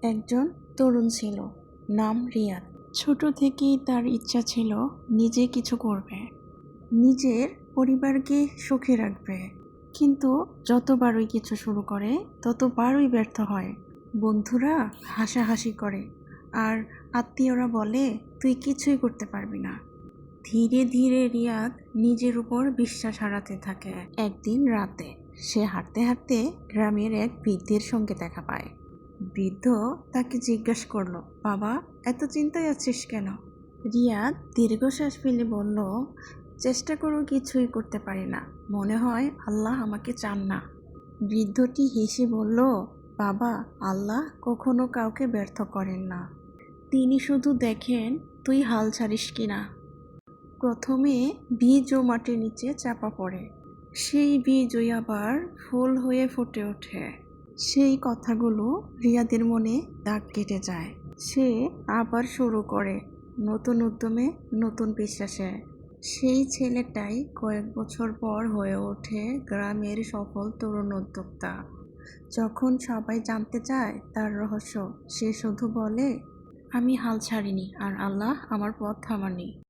একজন তরুণ ছিল, নাম রিয়াদ। ছোট থেকেই তার ইচ্ছা ছিল নিজে কিছু করবে, নিজের পরিবারকে সুখে রাখবে। কিন্তু যতবারই কিছু শুরু করে ততবারই ব্যর্থ হয়। বন্ধুরা হাসাহাসি করে আর আত্মীয়রা বলে তুই কিছুই করতে পারবি না। ধীরে ধীরে রিয়াদ নিজের উপর বিশ্বাস হারাতে থাকে। একদিন রাতে সে হাঁটতে হাঁটতে গ্রামের এক বৃদ্ধের সঙ্গে দেখা পায়। বৃদ্ধ তাকে জিজ্ঞাসা করলো, বাবা, এত চিন্তায় আছিস কেন? রিয়াদ দীর্ঘশ্বাস ফেলে বলল, চেষ্টা করেও কিছুই করতে পারি না, মনে হয় আল্লাহ আমাকে চান না। বৃদ্ধটি হেসে বলল, বাবা, আল্লাহ কখনো কাউকে ব্যর্থ করেন না, তিনি শুধু দেখেন তুই হাল ছাড়িস কিনা। প্রথমে বীজও মাটির নিচে চাপা পড়ে, সেই বীজই আবার ফুল হয়ে ফুটে ওঠে। সেই কথাগুলো রিয়াদের মনে দাগ কেটে যায়। সে আবার শুরু করে, নতুন উদ্যমে, নতুন বিশ্বাসে। সেই ছেলেটাই কয়েক বছর পর হয়ে ওঠে গ্রামের সফল তরুণ উদ্যোক্তা। যখন সবাই জানতে চায় তার রহস্য, সে শুধু বলে, আমি হাল ছাড়িনি আর আল্লাহ আমার পথ থামাননি।